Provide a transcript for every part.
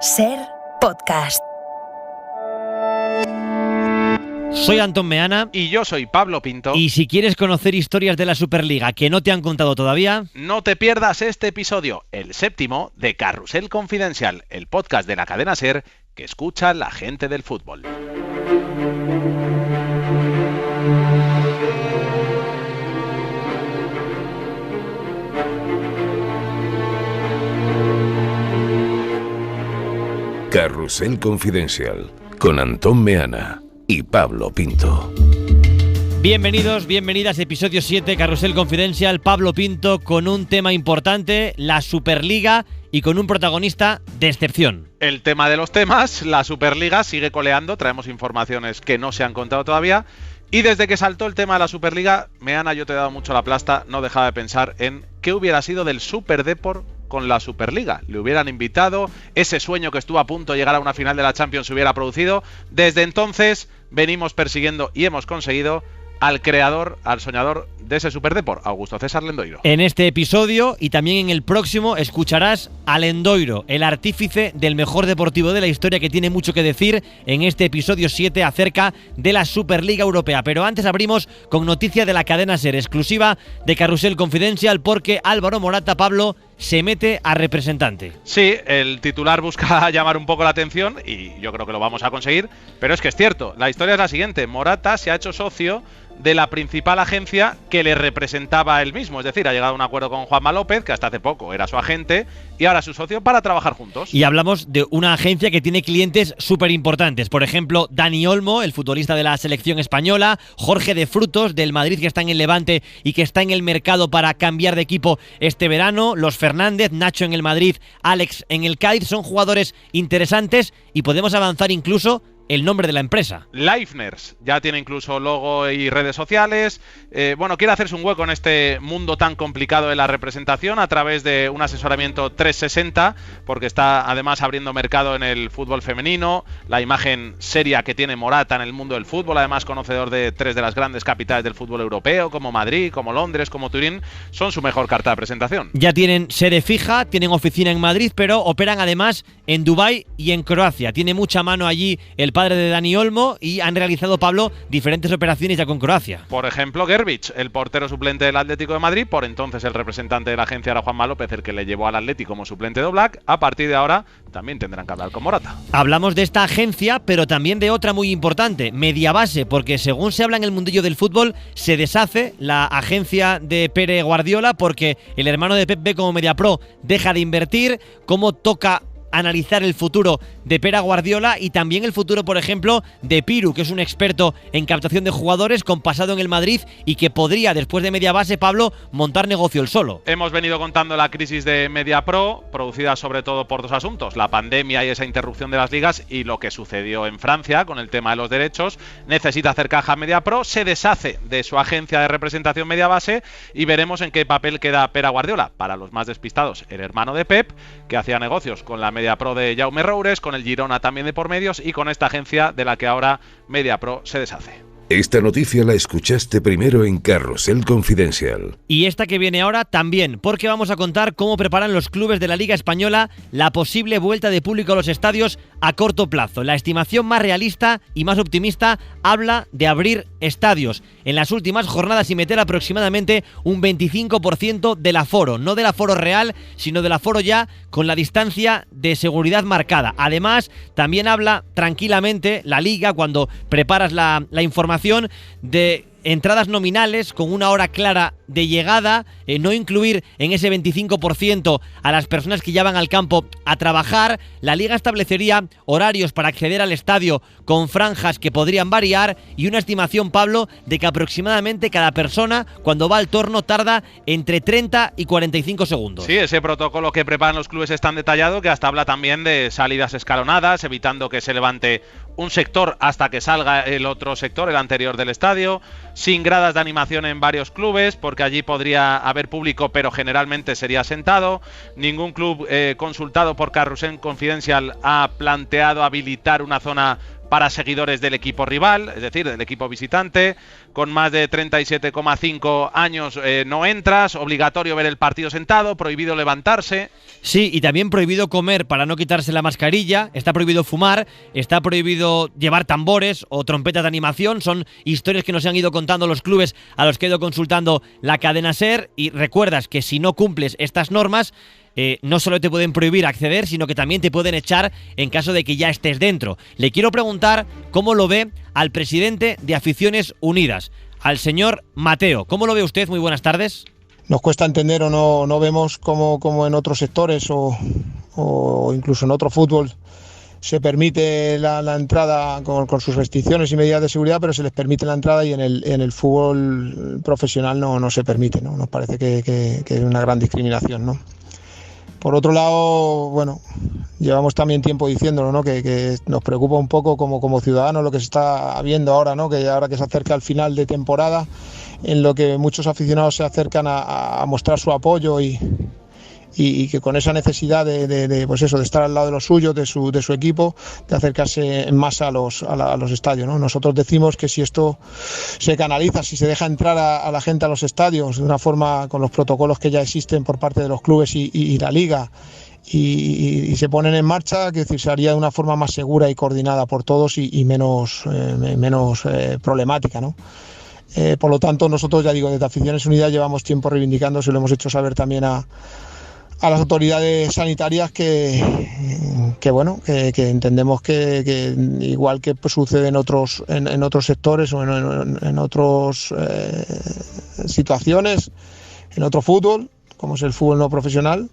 Ser podcast. Soy Antón Meana. Y yo soy Pablo Pinto. Y si quieres conocer historias de la Superliga que no te han contado todavía, no te pierdas este episodio, el 7º de Carrusel Confidencial, el podcast de la cadena SER que escucha la gente del fútbol. Carrusel Confidencial, con Antón Meana y Pablo Pinto. Bienvenidos, bienvenidas, episodio 7, Carrusel Confidencial, Pablo Pinto, con un tema importante, la Superliga, y con un protagonista de excepción. El tema de los temas, la Superliga sigue coleando, traemos informaciones que no se han contado todavía, y desde que saltó el tema de la Superliga, Meana, yo te he dado mucho la plasta, no dejaba de pensar en qué hubiera sido del Superdeport con la Superliga. Le hubieran invitado, ese sueño que estuvo a punto de llegar a una final de la Champions se hubiera producido. Desde entonces venimos persiguiendo y hemos conseguido al creador, al soñador de ese Superdeport, Augusto César Lendoiro. En este episodio y también en el próximo escucharás a Lendoiro, el artífice del mejor deportivo de la historia, que tiene mucho que decir en este episodio 7 acerca de la Superliga Europea. Pero antes abrimos con noticia de la cadena SER, exclusiva de Carrusel Confidencial, porque Álvaro Morata, Pablo, se mete a representante. Sí, el titular busca llamar un poco la atención y yo creo que lo vamos a conseguir, pero es que es cierto, la historia es la siguiente: Morata se ha hecho socio de la principal agencia que le representaba él mismo, es decir, ha llegado a un acuerdo con Juanma López, que hasta hace poco era su agente, y ahora su socio, para trabajar juntos. Y hablamos de una agencia que tiene clientes súper importantes, por ejemplo, Dani Olmo, el futbolista de la selección española, Jorge de Frutos, del Madrid, que está en el Levante y que está en el mercado para cambiar de equipo este verano, los Fernández, Nacho en el Madrid, Alex en el Cádiz, son jugadores interesantes y podemos avanzar incluso el nombre de la empresa. Leifners ya tiene incluso logo y redes sociales. Quiere hacerse un hueco en este mundo tan complicado de la representación a través de un asesoramiento 360, porque está además abriendo mercado en el fútbol femenino. La imagen seria que tiene Morata en el mundo del fútbol, además conocedor de 3 de las grandes capitales del fútbol europeo, como Madrid, como Londres, como Turín, son su mejor carta de presentación. Ya tienen sede fija, tienen oficina en Madrid, pero operan además en Dubái y en Croacia. Tiene mucha mano allí el padre de Dani Olmo y han realizado, Pablo, diferentes operaciones ya con Croacia. Por ejemplo, Gerbic, el portero suplente del Atlético de Madrid, por entonces el representante de la agencia era Juanma López, el que le llevó al Atlético como suplente de Oblak. A partir de ahora también tendrán que hablar con Morata. Hablamos de esta agencia, pero también de otra muy importante, Mediabase, porque según se habla en el mundillo del fútbol, se deshace la agencia de Pere Guardiola porque el hermano de Pep ve como Mediapro deja de invertir, cómo toca analizar el futuro de Pere Guardiola y también el futuro, por ejemplo, de Piru, que es un experto en captación de jugadores con pasado en el Madrid y que podría, después de Mediabase, Pablo, montar negocio él solo. Hemos venido contando la crisis de Mediapro, producida sobre todo por dos asuntos: la pandemia y esa interrupción de las ligas, y lo que sucedió en Francia con el tema de los derechos. Necesita hacer caja Mediapro, se deshace de su agencia de representación Mediabase y veremos en qué papel queda Pere Guardiola. Para los más despistados, el hermano de Pep, que hacía negocios con la Mediapro de Jaume Roures, con el Girona también de por medios y con esta agencia de la que ahora Mediapro se deshace. Esta noticia la escuchaste primero en Carrusel Confidencial. Y esta que viene ahora también, porque vamos a contar cómo preparan los clubes de la Liga Española la posible vuelta de público a los estadios a corto plazo. La estimación más realista y más optimista habla de abrir estadios en las últimas jornadas y meter aproximadamente un 25% del aforo, no del aforo real, sino del aforo ya con la distancia de seguridad marcada. Además, también habla tranquilamente la Liga, cuando preparas la información, de entradas nominales con una hora clara de llegada, no incluir en ese 25% a las personas que ya van al campo a trabajar. La Liga establecería horarios para acceder al estadio con franjas que podrían variar y una estimación, Pablo, de que aproximadamente cada persona cuando va al torno tarda entre 30 y 45 segundos. Sí, ese protocolo que preparan los clubes es tan detallado que hasta habla también de salidas escalonadas, evitando que se levante un sector hasta que salga el otro sector, el anterior del estadio, sin gradas de animación en varios clubes, porque allí podría haber público, pero generalmente sería sentado. Ningún club consultado por Carrusel Confidencial ha planteado habilitar una zona para seguidores del equipo rival, es decir, del equipo visitante. Con más de 37,5 años no entras, obligatorio ver el partido sentado, prohibido levantarse. Sí, y también prohibido comer para no quitarse la mascarilla, está prohibido fumar, está prohibido llevar tambores o trompetas de animación. Son historias que nos han ido contando los clubes a los que he ido consultando la cadena SER, y recuerdas que si no cumples estas normas, no solo te pueden prohibir acceder, sino que también te pueden echar en caso de que ya estés dentro. Le quiero preguntar cómo lo ve al presidente de Aficiones Unidas, al señor Mateo. ¿Cómo lo ve usted? Muy buenas tardes. Nos cuesta entender o no vemos como en otros sectores o incluso en otro fútbol se permite la entrada con sus restricciones y medidas de seguridad, pero se les permite la entrada, y en el fútbol profesional no se permite, ¿no? Nos parece que es una gran discriminación, ¿no? Por otro lado, bueno, llevamos también tiempo diciéndolo, ¿no? Que nos preocupa un poco como ciudadanos lo que se está viendo ahora, ¿no? Que ahora que se acerca el final de temporada, en lo que muchos aficionados se acercan a mostrar su apoyo y que con esa necesidad pues eso, de estar al lado de los suyos, de su equipo, de acercarse en masa a los estadios, ¿no? Nosotros decimos que si esto se canaliza, si se deja entrar a la gente a los estadios de una forma con los protocolos que ya existen por parte de los clubes y la liga, y se ponen en marcha, que decir, se haría de una forma más segura y coordinada por todos y menos problemática, ¿no? Por lo tanto, nosotros, ya digo, desde Aficiones Unidas llevamos tiempo reivindicando, se lo hemos hecho saber también a las autoridades sanitarias que entendemos que igual que pues sucede en otros sectores o en otras situaciones, en otro fútbol, como es el fútbol no profesional,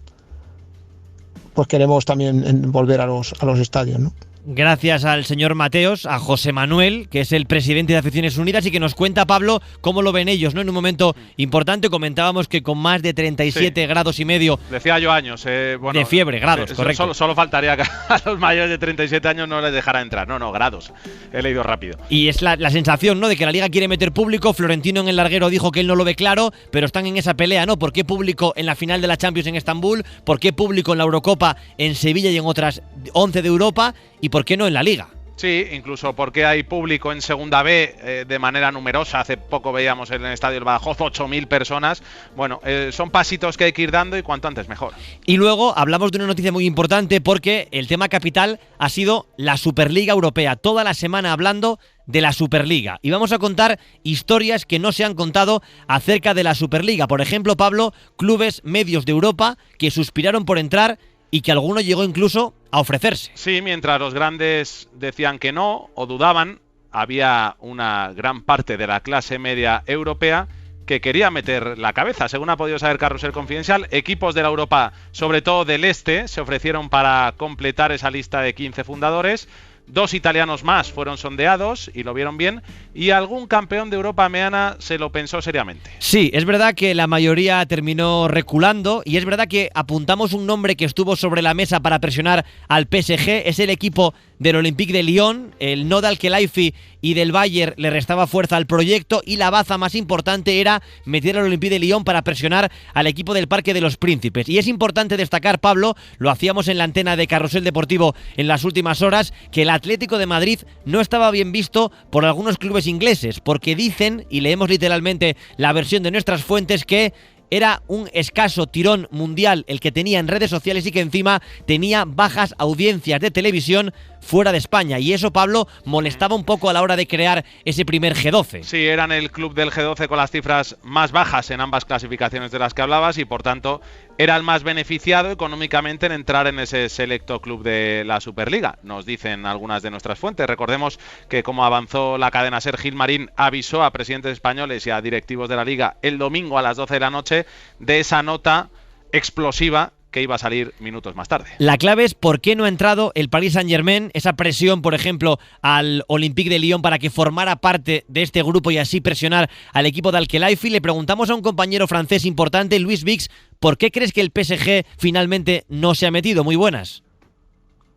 pues queremos también volver a los estadios, ¿no? Gracias al señor Mateos, a José Manuel, que es el presidente de Aficiones Unidas, y que nos cuenta, Pablo, cómo lo ven ellos, ¿no? En un momento importante comentábamos que con más de 37 grados y medio… Decía yo años. Bueno, de fiebre, grados, correcto. Solo faltaría que a los mayores de 37 años no les dejara entrar. No, grados. He leído rápido. Y es la sensación, ¿no?, de que la Liga quiere meter público. Florentino en el larguero dijo que él no lo ve claro, pero están en esa pelea, ¿no? ¿Por qué público en la final de la Champions en Estambul? ¿Por qué público en la Eurocopa en Sevilla y en otras 11 de Europa? ¿Y por qué no en la Liga? Sí, incluso porque hay público en Segunda B de manera numerosa. Hace poco veíamos en el Estadio del Badajoz 8.000 personas. Bueno, son pasitos que hay que ir dando y cuanto antes mejor. Y luego hablamos de una noticia muy importante, porque el tema capital ha sido la Superliga Europea. Toda la semana hablando de la Superliga. Y vamos a contar historias que no se han contado acerca de la Superliga. Por ejemplo, Pablo, clubes medios de Europa que suspiraron por entrar y que alguno llegó incluso a ofrecerse. Sí, mientras los grandes decían que no o dudaban, había una gran parte de la clase media europea que quería meter la cabeza. Según ha podido saber Carrusel Confidencial, equipos de la Europa, sobre todo del este, se ofrecieron para completar esa lista de 15 fundadores. 2 italianos más fueron sondeados y lo vieron bien, y algún campeón de Europa, Meana, se lo pensó seriamente. Sí, es verdad que la mayoría terminó reculando, y es verdad que apuntamos un nombre que estuvo sobre la mesa para presionar al PSG. Es el equipo del Olympique de Lyon. El no de Al-Khelaifi y del Bayern le restaba fuerza al proyecto, y la baza más importante era meter al Olympique de Lyon para presionar al equipo del Parque de los Príncipes. Y es importante destacar, Pablo, lo hacíamos en la antena de Carrusel Deportivo en las últimas horas, que el Atlético de Madrid no estaba bien visto por algunos clubes ingleses, porque dicen, y leemos literalmente la versión de nuestras fuentes, que era un escaso tirón mundial el que tenía en redes sociales y que encima tenía bajas audiencias de televisión fuera de España. Y eso, Pablo, molestaba un poco a la hora de crear ese primer G12. Sí, eran el club del G12 con las cifras más bajas en ambas clasificaciones de las que hablabas, y por tanto era el más beneficiado económicamente en entrar en ese selecto club de la Superliga, nos dicen algunas de nuestras fuentes. Recordemos que, como avanzó la cadena SER, Gilmarín avisó a presidentes españoles y a directivos de la Liga el domingo a las 12 de la noche de esa nota explosiva que iba a salir minutos más tarde. La clave es por qué no ha entrado el Paris Saint-Germain, esa presión, por ejemplo, al Olympique de Lyon para que formara parte de este grupo y así presionar al equipo de Al-Khelaifi. Le preguntamos a un compañero francés importante, Luis Vix, ¿por qué crees que el PSG finalmente no se ha metido? Muy buenas.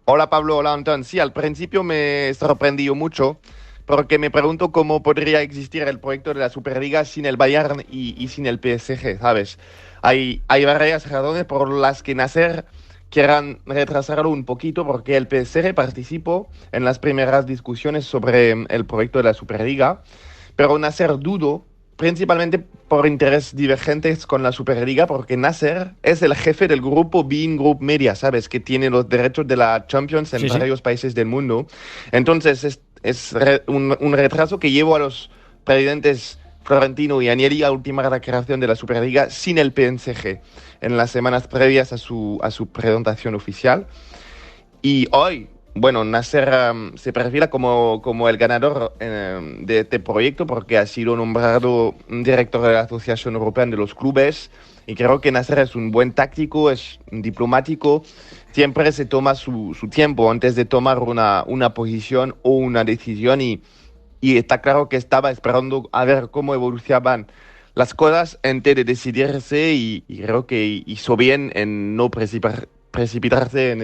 Hola Pablo, hola Antón. Sí, al principio me sorprendió mucho, porque me pregunto cómo podría existir el proyecto de la Superliga sin el Bayern y sin el PSG, ¿sabes? Hay varias razones por las que Nasser quieran retrasarlo un poquito porque el PSG participó en las primeras discusiones sobre el proyecto de la Superliga, pero Nasser dudo, principalmente por intereses divergentes con la Superliga, porque Nasser es el jefe del grupo Bein Group Media, ¿sabes? Que tiene los derechos de la Champions en varios países del mundo. Entonces es un retraso que llevó a los presidentes Florentino y Agnelli a ultimar la creación de la Superliga sin el PSG en las semanas previas a su presentación oficial. Y hoy, bueno, Nasser se perfila como el ganador de este proyecto porque ha sido nombrado director de la Asociación Europea de los Clubes y creo que Nasser es un buen táctico, es un diplomático, siempre se toma su tiempo antes de tomar una posición o una decisión y está claro que estaba esperando a ver cómo evolucionaban las cosas antes de decidirse y creo que hizo bien en no precipitarse en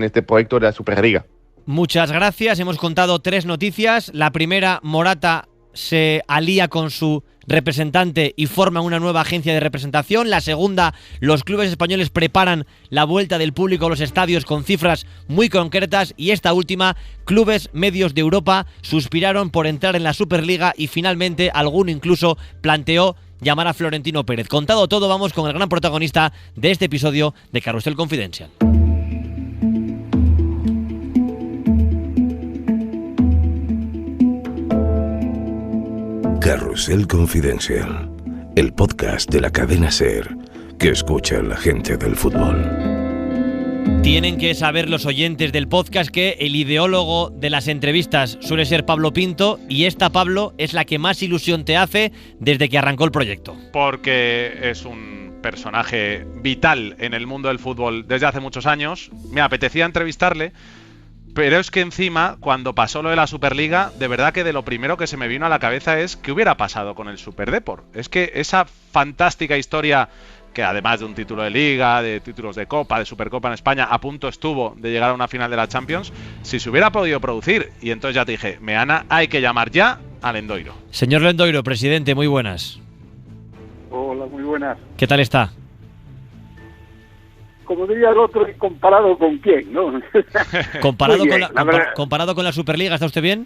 este proyecto de la Superliga. Muchas gracias. Hemos contado 3 noticias. La primera, Morata se alía con su representante y forma una nueva agencia de representación. La segunda, los clubes españoles preparan la vuelta del público a los estadios con cifras muy concretas. Y esta última, clubes medios de Europa suspiraron por entrar en la Superliga y finalmente alguno incluso planteó llamar a Florentino Pérez. Contado todo, vamos con el gran protagonista de este episodio de Carrusel Confidencial. Carrusel Confidencial, el podcast de la cadena SER que escucha a la gente del fútbol. Tienen que saber los oyentes del podcast que el ideólogo de las entrevistas suele ser Pablo Pinto y esta, Pablo, es la que más ilusión te hace desde que arrancó el proyecto. Porque es un personaje vital en el mundo del fútbol desde hace muchos años. Me apetecía entrevistarle, pero es que encima, cuando pasó lo de la Superliga, de verdad que de lo primero que se me vino a la cabeza es ¿qué hubiera pasado con el Superdeport? Es que esa fantástica historia, que además de un título de Liga, de títulos de Copa, de Supercopa en España, a punto estuvo de llegar a una final de la Champions, si se hubiera podido producir. Y entonces ya te dije, Meana, hay que llamar ya al Lendoiro. Señor Lendoiro, presidente, muy buenas. Hola, muy buenas. ¿Qué tal está? Como diría el otro, ¿comparado con quién, no? Comparado con la Superliga, ¿está usted bien?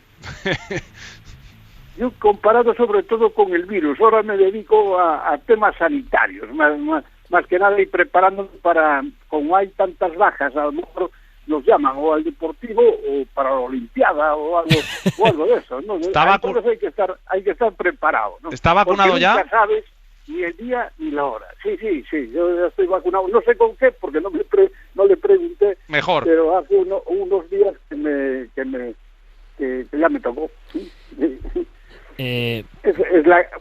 Yo comparado sobre todo con el virus. Ahora me dedico a temas sanitarios, más que nada, y preparándome para, como hay tantas bajas, a lo mejor nos llaman o al Deportivo o para la Olimpiada o algo de eso, ¿no? Entonces hay que estar preparado, ¿no? ¿Está vacunado ya? Nunca sabes ni el día ni la hora. Sí, yo ya estoy vacunado. No sé con qué, porque no le pregunté. Mejor. Pero hace unos días que ya me tocó. ¿Sí? Es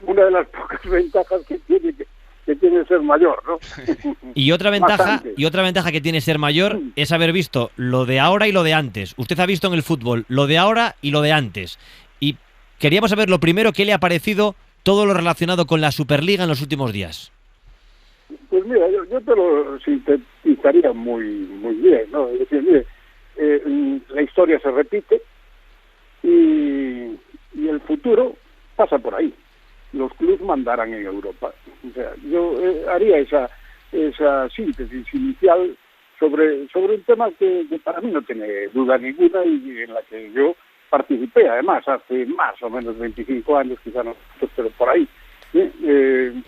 una de las pocas ventajas que tiene ser mayor, ¿no? Y otra ventaja que tiene ser mayor es haber visto lo de ahora y lo de antes. Usted ha visto en el fútbol lo de ahora y lo de antes. Y queríamos saber lo primero, ¿qué le ha parecido todo lo relacionado con la Superliga en los últimos días? Pues mira, yo te lo sintetizaría muy bien, ¿no? Es decir, mire, la historia se repite y el futuro pasa por ahí. Los clubes mandarán en Europa. O sea, yo haría esa síntesis inicial sobre un tema que para mí no tiene duda ninguna y en la que yo participé, además, hace más o menos 25 años, quizá no, pero por ahí. En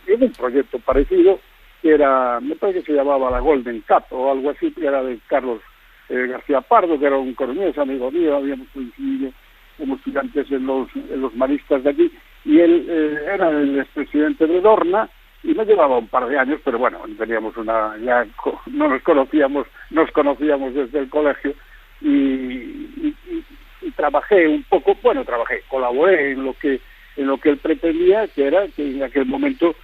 un proyecto parecido, que era, me parece que se llamaba la Golden Cup o algo así, que era de Carlos García Pardo, que era un coruñés, amigo mío, habíamos coincidido como estudiantes en los maristas de aquí, y él era el expresidente de Dorna, y me llevaba un par de años, pero bueno, teníamos ya no nos conocíamos desde el colegio, y trabajé un poco, colaboré en lo que él pretendía, que era que en aquel momento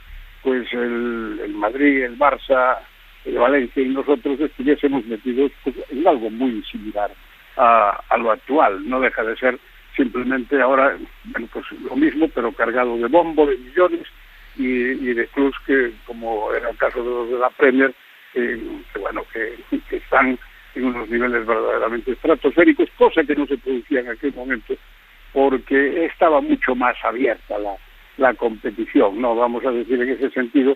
pues el Madrid, el Barça, el Valencia y nosotros estuviésemos metidos pues, en algo muy similar a lo actual. No deja de ser simplemente ahora pues lo mismo, pero cargado de bombo, de millones y de clubs que, como era el caso de los de la Premier, que están en unos niveles verdaderamente estratosféricos, cosa que no se producía en aquel momento porque estaba mucho más abierta la competición, no vamos a decir en ese sentido,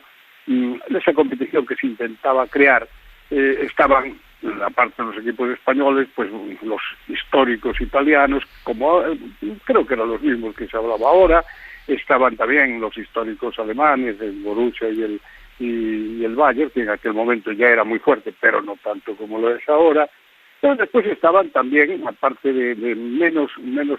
esa competición que se intentaba crear estaban, aparte de los equipos españoles, pues los históricos italianos, como creo que eran los mismos que se hablaba ahora, estaban también los históricos alemanes, el Borussia y el Bayern, que en aquel momento ya era muy fuerte, pero no tanto como lo es ahora. Pero después estaban también, aparte de menos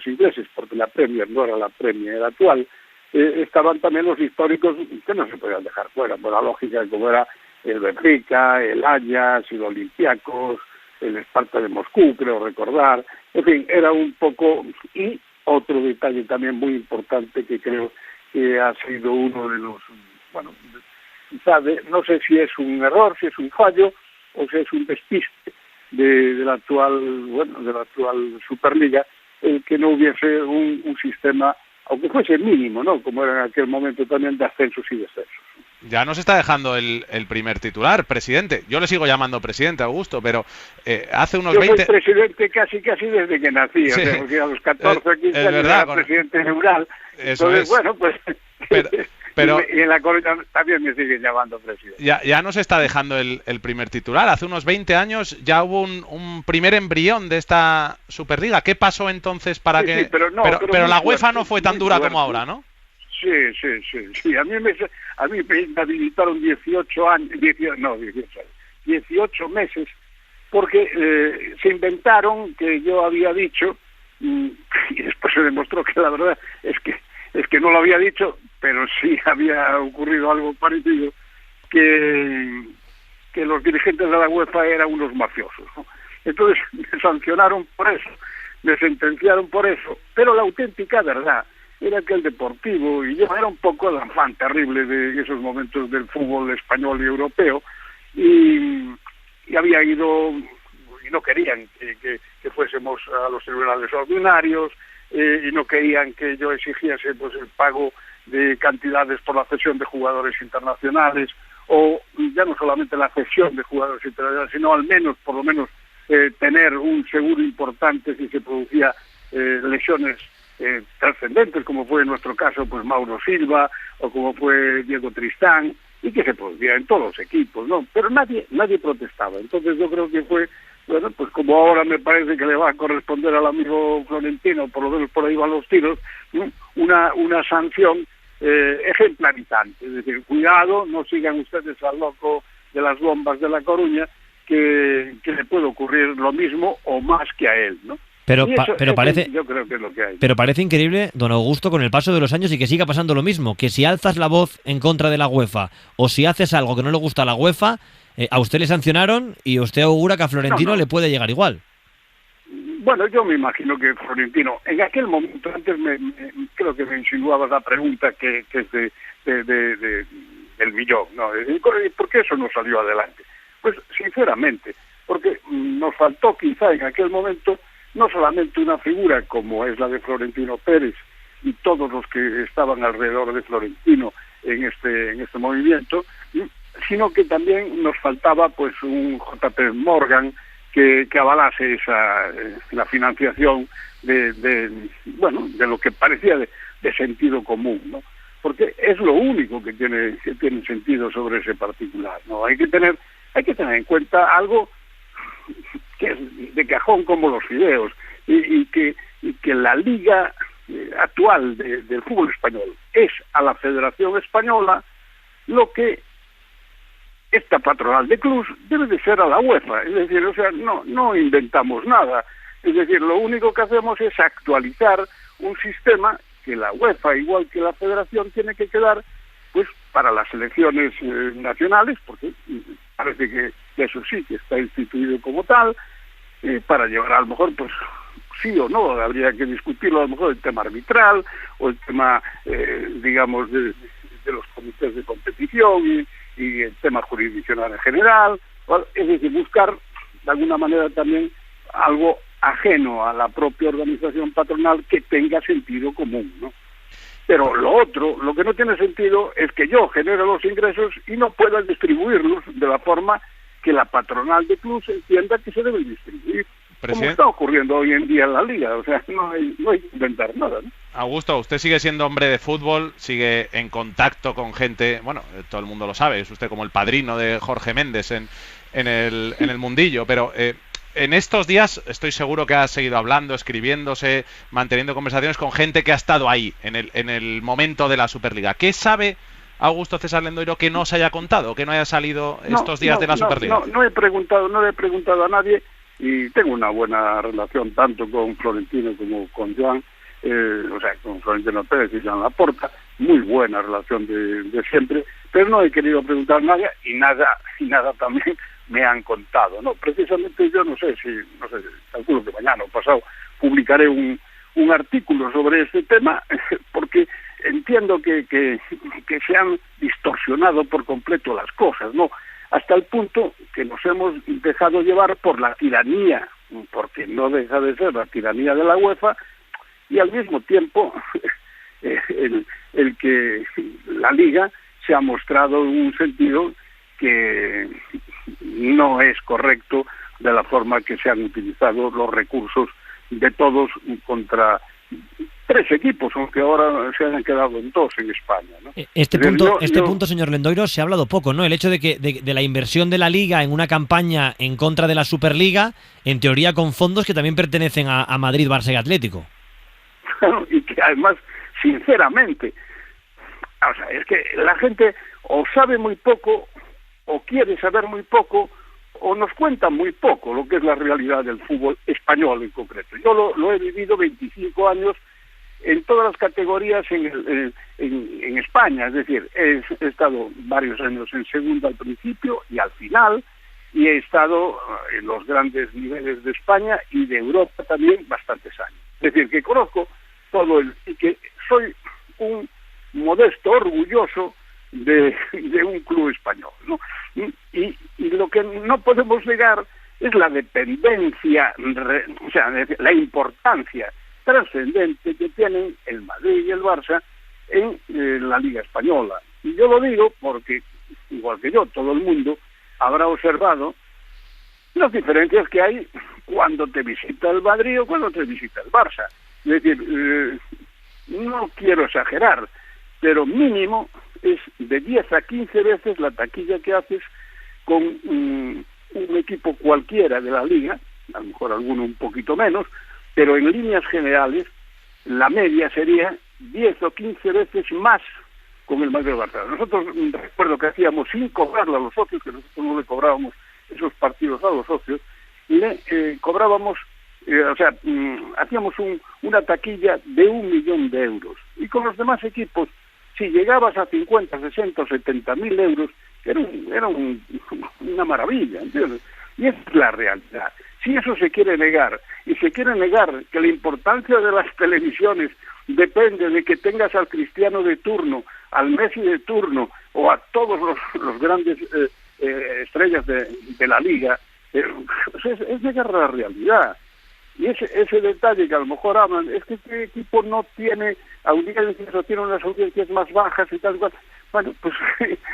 ingleses, porque la Premier no era la Premier actual, estaban también los históricos que no se podían dejar fuera, por la lógica, como era el Benfica, el Ajax, el Olympiacos, el Sparta de Moscú, creo recordar. En fin, era un poco... Y otro detalle también muy importante que creo que ha sido uno de los... Bueno, quizá no sé si es un error, si es un fallo o si es un despiste de la actual Superliga, el que no hubiese un sistema, aunque fuese mínimo, ¿no? Como era en aquel momento también, de ascensos y descensos. Ya nos está dejando el primer titular, presidente. Yo le sigo llamando presidente, Augusto, pero hace unos 20... Yo soy presidente casi desde que nací, sí. O sea, porque a los 14 o 15 años verdad, era presidente rural. Entonces, bueno, pues... Pero y en La Coruña también me siguen llamando presidente. Ya nos está dejando el primer titular. Hace unos 20 años ya hubo un primer embrión de esta Superliga. ¿Qué pasó entonces para que...? Sí, pero la UEFA no fue tan dura como ahora, ¿no? Sí. A mí me habilitaron 18 meses, porque se inventaron que yo había dicho, y después se demostró que la verdad es que no lo había dicho, pero sí había ocurrido algo parecido, que los dirigentes de la UEFA eran unos mafiosos, ¿no? Entonces me sancionaron por eso, me sentenciaron por eso, pero la auténtica verdad era que el Deportivo, y yo era un poco el afán terrible de esos momentos del fútbol español y europeo, y había ido, y no querían que fuésemos a los tribunales ordinarios, y no querían que yo exigiese pues el pago de cantidades por la cesión de jugadores internacionales, o ya no solamente la cesión de jugadores internacionales, sino al menos, por lo menos, tener un seguro importante si se producía lesiones trascendentes, como fue en nuestro caso pues Mauro Silva, o como fue Diego Tristán, y que se producía en todos los equipos, ¿no? Pero nadie protestaba. Entonces yo creo que fue, bueno, pues como ahora me parece que le va a corresponder al amigo Florentino, por lo menos por ahí van los tiros, ¿no? una sanción ejemplarizante. Es decir, cuidado, no sigan ustedes al loco de las bombas de La Coruña, que le puede ocurrir lo mismo o más que a él, ¿no? Pero parece, yo creo que es lo que hay. Pero parece increíble, don Augusto, con el paso de los años y que siga pasando lo mismo, que si alzas la voz en contra de la UEFA o si haces algo que no le gusta a la UEFA, a usted le sancionaron y usted augura que a Florentino le puede llegar igual. Bueno, yo me imagino que Florentino, en aquel momento, antes creo que me insinuabas la pregunta que es del millón, ¿no? ¿Por qué eso no salió adelante? Pues sinceramente, porque nos faltó quizá en aquel momento no solamente una figura como es la de Florentino Pérez y todos los que estaban alrededor de Florentino en este movimiento, sino que también nos faltaba pues un JP Morgan que avalase la financiación de lo que parecía de sentido común, ¿no? Porque es lo único que tiene sentido sobre ese particular, ¿no? Hay que tener en cuenta algo que es de cajón como los fideos, y que la liga actual del fútbol español es a la Federación Española lo que esta patronal de clubs debe de ser a la UEFA. Es decir, o sea, no inventamos nada. Es decir, lo único que hacemos es actualizar un sistema que la UEFA, igual que la Federación, tiene que quedar pues para las selecciones nacionales, porque parece que eso sí que está instituido como tal, para llevar a lo mejor pues sí o no, habría que discutirlo a lo mejor el tema arbitral o el tema digamos de los comités de competición y el tema jurisdiccional en general, es decir, buscar de alguna manera también algo ajeno a la propia organización patronal que tenga sentido común, ¿no? Pero lo que no tiene sentido es que yo genere los ingresos y no pueda distribuirlos de la forma que la patronal de clubes entienda que se deben distribuir, como está ocurriendo hoy en día en la liga. O sea, no hay que inventar nada, ¿no? Augusto, usted sigue siendo hombre de fútbol, sigue en contacto con gente, bueno, todo el mundo lo sabe, es usted como el padrino de Jorge Méndez en en el mundillo, pero en estos días estoy seguro que has seguido hablando, escribiéndose, manteniendo conversaciones con gente que ha estado ahí en el momento de la Superliga. ¿Qué sabe Augusto César Lendoiro que no se haya contado, que no haya salido estos días de la Superliga? No le he preguntado a nadie, y tengo una buena relación tanto con Florentino como con Joan, con Florentino Pérez y Joan Laporta, muy buena relación de siempre, pero no he querido preguntar a nadie y nada también me han contado, ¿no? Precisamente yo no sé, calculo que mañana o pasado publicaré un artículo sobre este tema, porque entiendo que se han distorsionado por completo las cosas, ¿no? Hasta el punto que nos hemos dejado llevar por la tiranía, porque no deja de ser la tiranía de la UEFA, y al mismo tiempo el que la Liga se ha mostrado en un sentido que no es correcto de la forma que se han utilizado los recursos de todos contra 3 equipos, aunque ahora se hayan quedado en 2 en España, ¿no? Este punto, señor Lendoiro, se ha hablado poco, ¿no? El hecho de la inversión de la Liga en una campaña en contra de la Superliga, en teoría con fondos que también pertenecen a Madrid, Barça y Atlético. Y que además, sinceramente, o sea, es que la gente o sabe muy poco, o quiere saber muy poco, o nos cuenta muy poco lo que es la realidad del fútbol español en concreto. Yo lo he vivido 25 años en todas las categorías en España, es decir, he estado varios años en segunda al principio y al final, y he estado en los grandes niveles de España y de Europa también bastantes años. Es decir, que conozco todo y que soy un modesto orgulloso de un club español, ¿no? Y lo que no podemos negar es la dependencia, la importancia trascendente que tienen el Madrid y el Barça en la Liga Española. Y yo lo digo porque, igual que yo, todo el mundo habrá observado las diferencias que hay cuando te visita el Madrid o cuando te visita el Barça. Es decir, no quiero exagerar, pero mínimo es de 10 a 15 veces la taquilla que haces con un equipo cualquiera de la Liga, a lo mejor alguno un poquito menos, pero en líneas generales la media sería 10 o 15 veces más con el Madrid Barça. Nosotros, recuerdo que hacíamos sin cobrarle a los socios, que nosotros no le cobrábamos esos partidos a los socios, y le cobrábamos, hacíamos una taquilla de 1 millón de euros. Y con los demás equipos, si llegabas a 50, 60 o 70 mil euros, era una maravilla, ¿entiendes? Y esa es la realidad. Si eso se quiere negar, y se quiere negar que la importancia de las televisiones depende de que tengas al Cristiano de turno, al Messi de turno, o a todos los grandes estrellas de la Liga, es negar la realidad. Y ese detalle que a lo mejor hablan, es que este equipo no tiene audiencias o tiene unas audiencias más bajas y tal cual. Bueno, pues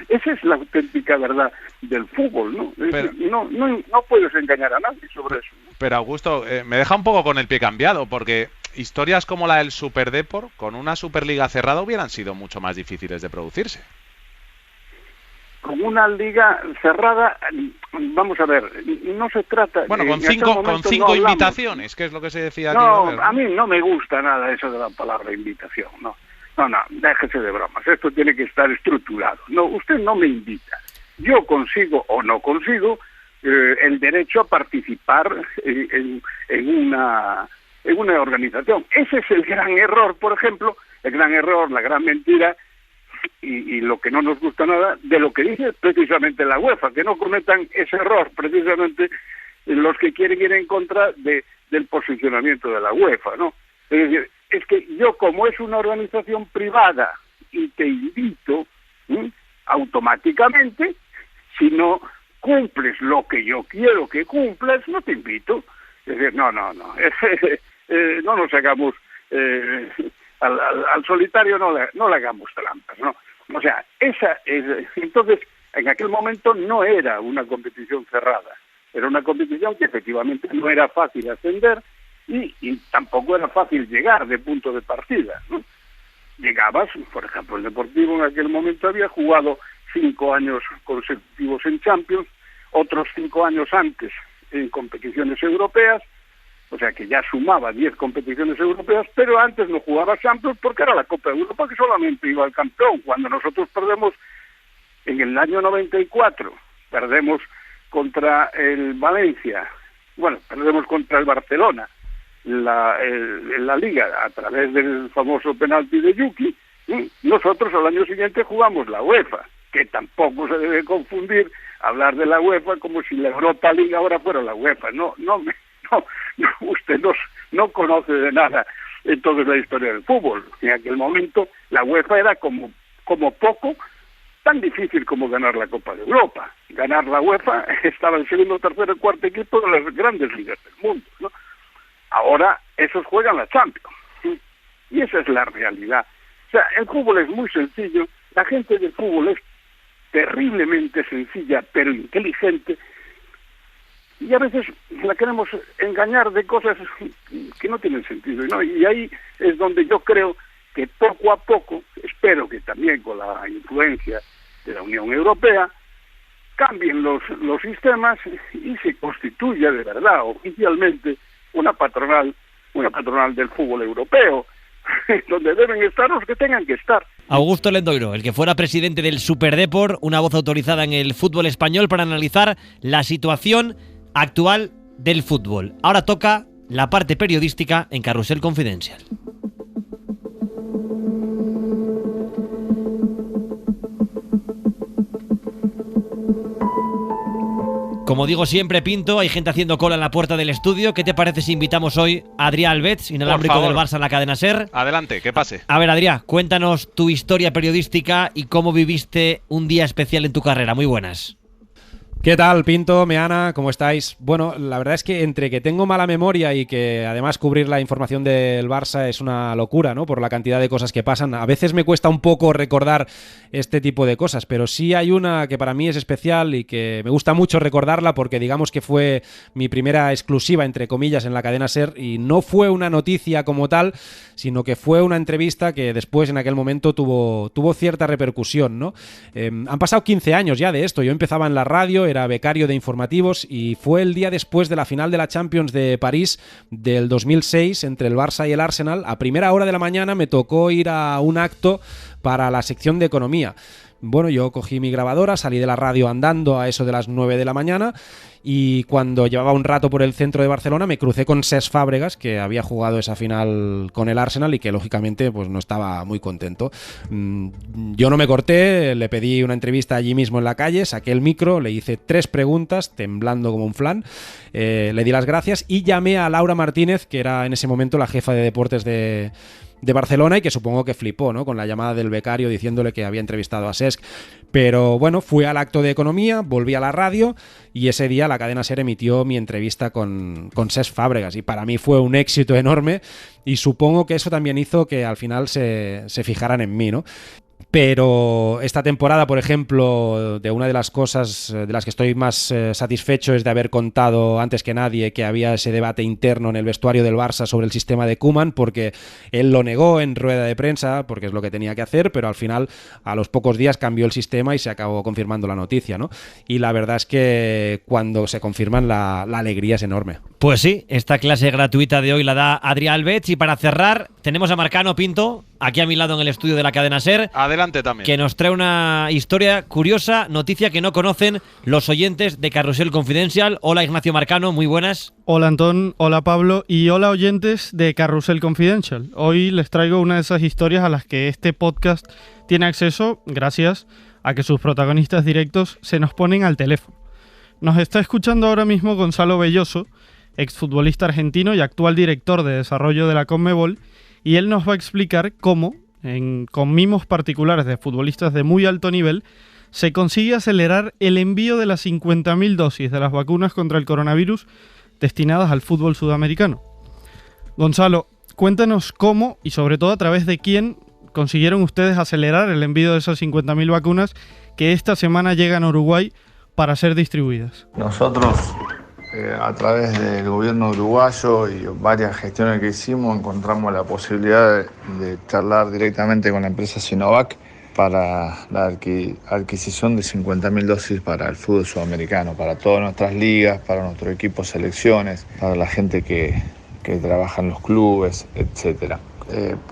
esa es la auténtica verdad del fútbol, ¿no? Pero, no puedes engañar a nadie sobre eso, ¿no? Pero Augusto, me deja un poco con el pie cambiado, porque historias como la del Superdepor, con una Superliga cerrada, hubieran sido mucho más difíciles de producirse. Con una liga cerrada, vamos a ver, no se trata... Bueno, con cinco invitaciones, que es lo que se decía aquí. No, a mí no me gusta nada eso de la palabra invitación, no, déjese de bromas, esto tiene que estar estructurado. No, usted no me invita, yo consigo o no consigo el derecho a participar en una organización. Ese es el gran error, por ejemplo, la gran mentira, y lo que no nos gusta nada de lo que dice precisamente la UEFA, que no cometan ese error precisamente los que quieren ir en contra del posicionamiento de la UEFA, ¿no? Es decir, es que yo, como es una organización privada y te invito, automáticamente, si no cumples lo que yo quiero que cumplas, no te invito. Es decir, no nos hagamos al solitario, no le hagamos trampas, ¿no? O sea, entonces, en aquel momento no era una competición cerrada, era una competición que efectivamente no era fácil ascender y tampoco era fácil llegar de punto de partida, ¿no? Llegabas, por ejemplo, el Deportivo en aquel momento había jugado 5 años consecutivos en Champions, otros 5 años antes en competiciones europeas, o sea que ya sumaba 10 competiciones europeas, pero antes no jugaba Champions porque era la Copa de Europa que solamente iba al campeón. Cuando nosotros perdemos en el año 94, perdemos contra el Valencia, bueno, perdemos contra el Barcelona, la Liga, a través del famoso penalti de Yuki, nosotros al año siguiente jugamos la UEFA, que tampoco se debe confundir hablar de la UEFA como si la Europa League ahora fuera la UEFA. No, usted no conoce de nada entonces la historia del fútbol. En aquel momento la UEFA era como poco tan difícil como ganar la Copa de Europa. Ganar la UEFA estaba el segundo, tercero y cuarto equipo de las grandes ligas del mundo, ¿no? Ahora esos juegan la Champions, ¿sí? Y esa es la realidad. O sea, el fútbol es muy sencillo, la gente del fútbol es terriblemente sencilla, pero inteligente, y a veces la queremos engañar de cosas que no tienen sentido, ¿no? Y ahí es donde yo creo que poco a poco, espero que también con la influencia de la Unión Europea, cambien los sistemas y se constituya de verdad, oficialmente, una patronal del fútbol europeo, donde deben estar los que tengan que estar. Augusto Lendoiro, el que fuera presidente del Superdeport, una voz autorizada en el fútbol español para analizar la situación actual del fútbol. Ahora toca la parte periodística en Carrusel Confidencial. Como digo siempre, Pinto, hay gente haciendo cola en la puerta del estudio. ¿Qué te parece si invitamos hoy a Adrià Albets, inalámbrico del Barça en la cadena SER? Adelante, que pase. A ver, Adrià, cuéntanos tu historia periodística y cómo viviste un día especial en tu carrera. Muy buenas. ¿Qué tal, Pinto, Meana? ¿Cómo estáis? Bueno, la verdad es que entre que tengo mala memoria y que además cubrir la información del Barça es una locura, ¿no? Por la cantidad de cosas que pasan. A veces me cuesta un poco recordar este tipo de cosas, pero sí hay una que para mí es especial y que me gusta mucho recordarla porque digamos que fue mi primera exclusiva, entre comillas, en la cadena SER, y no fue una noticia como tal, sino que fue una entrevista que después en aquel momento tuvo cierta repercusión, ¿no? Han pasado 15 años ya de esto. Yo empezaba en la radio, era becario de informativos, y fue el día después de la final de la Champions de París del 2006 entre el Barça y el Arsenal. A primera hora de la mañana me tocó ir a un acto para la sección de economía. Bueno, yo cogí mi grabadora, salí de la radio andando a eso de las 9 de la mañana, y cuando llevaba un rato por el centro de Barcelona me crucé con Cesc Fàbregas, que había jugado esa final con el Arsenal y que lógicamente pues no estaba muy contento. Yo no me corté, le pedí una entrevista allí mismo en la calle, saqué el micro, le hice 3 preguntas, temblando como un flan, le di las gracias y llamé a Laura Martínez, que era en ese momento la jefa de deportes de Barcelona, y que supongo que flipó, ¿no?, con la llamada del becario diciéndole que había entrevistado a Cesc. Pero bueno, fui al acto de economía, volví a la radio y ese día la cadena SER emitió mi entrevista con Cesc Fàbregas, y para mí fue un éxito enorme, y supongo que eso también hizo que al final se fijaran en mí, ¿no? Pero esta temporada, por ejemplo, de una de las cosas de las que estoy más satisfecho es de haber contado antes que nadie que había ese debate interno en el vestuario del Barça sobre el sistema de Koeman, porque él lo negó en rueda de prensa, porque es lo que tenía que hacer, pero al final, a los pocos días, cambió el sistema y se acabó confirmando la noticia, ¿no? Y la verdad es que cuando se confirman, la alegría es enorme. Pues sí, esta clase gratuita de hoy la da Adrià Albets, y para cerrar tenemos a Marcano Pinto, aquí a mi lado en el estudio de la cadena SER. Adelante también. Que nos trae una historia curiosa, noticia que no conocen los oyentes de Carrusel Confidencial. Hola, Ignacio Marcano, muy buenas. Hola, Antón, hola, Pablo, y hola, oyentes de Carrusel Confidencial. Hoy les traigo una de esas historias a las que este podcast tiene acceso gracias a que sus protagonistas directos se nos ponen al teléfono. Nos está escuchando ahora mismo Gonzalo Belloso, exfutbolista argentino y actual director de desarrollo de la Conmebol, y él nos va a explicar cómo, con mimos particulares de futbolistas de muy alto nivel, se consigue acelerar el envío de las 50.000 dosis de las vacunas contra el coronavirus destinadas al fútbol sudamericano. Gonzalo, cuéntanos cómo y sobre todo a través de quién consiguieron ustedes acelerar el envío de esas 50.000 vacunas que esta semana llegan a Uruguay para ser distribuidas. Nosotros, a través del gobierno uruguayo y varias gestiones que hicimos, encontramos la posibilidad de charlar directamente con la empresa Sinovac para la adquisición de 50.000 dosis para el fútbol sudamericano, para todas nuestras ligas, para nuestros equipos, selecciones, para la gente que trabaja en los clubes, etcétera.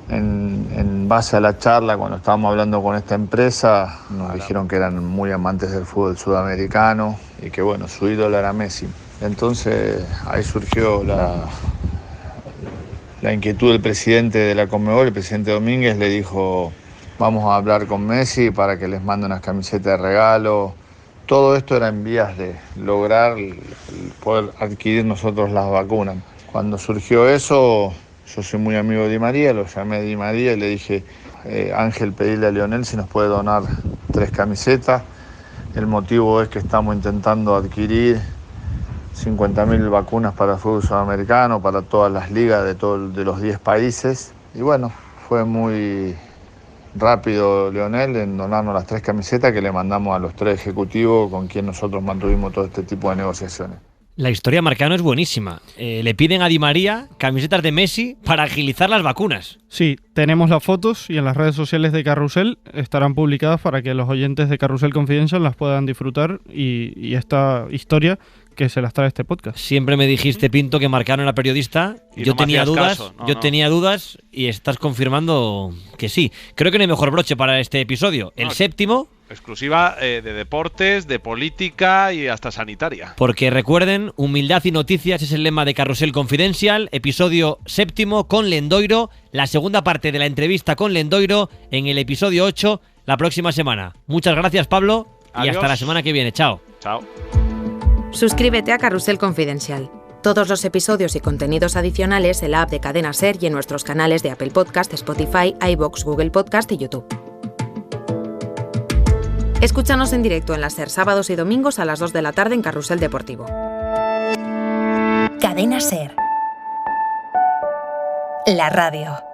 En base a la charla, cuando estábamos hablando con esta empresa, nos dijeron que eran muy amantes del fútbol sudamericano y que bueno, su ídolo era Messi. Entonces ahí surgió la inquietud del presidente de la Conmebol, el presidente Domínguez, le dijo: vamos a hablar con Messi para que les mande unas camisetas de regalo. Todo esto era en vías de lograr poder adquirir nosotros las vacunas. Cuando surgió eso, yo soy muy amigo de Di María, lo llamé a Di María y le dije: Ángel, pedile a Lionel si nos puede donar 3 camisetas. El motivo es que estamos intentando adquirir 50.000 vacunas para el fútbol sudamericano, para todas las ligas de los 10 países. Y bueno, fue muy rápido Lionel en donarnos las 3 camisetas que le mandamos a los 3 ejecutivos con quien nosotros mantuvimos todo este tipo de negociaciones. La historia Marcano es buenísima. Le piden a Di María camisetas de Messi para agilizar las vacunas. Sí, tenemos las fotos y en las redes sociales de Carrusel estarán publicadas para que los oyentes de Carrusel Confidential las puedan disfrutar y esta historia que se las trae este podcast. Siempre me dijiste, Pinto, que Marcano era periodista. Yo tenía dudas, tenía dudas y estás confirmando que sí. Creo que no hay mejor broche para este episodio. El séptimo. Exclusiva de deportes, de política y hasta sanitaria. Porque recuerden, humildad y noticias es el lema de Carrusel Confidential. Episodio 7 con Lendoiro. La segunda parte de la entrevista con Lendoiro en el episodio 8 la próxima semana. Muchas gracias, Pablo. Adiós. Y hasta la semana que viene. Chao. Chao. Suscríbete a Carrusel Confidencial. Todos los episodios y contenidos adicionales en la app de Cadena Ser y en nuestros canales de Apple Podcast, Spotify, iVoox, Google Podcast y YouTube. Escúchanos en directo en la Ser sábados y domingos a las 2 de la tarde en Carrusel Deportivo. Cadena Ser. La radio.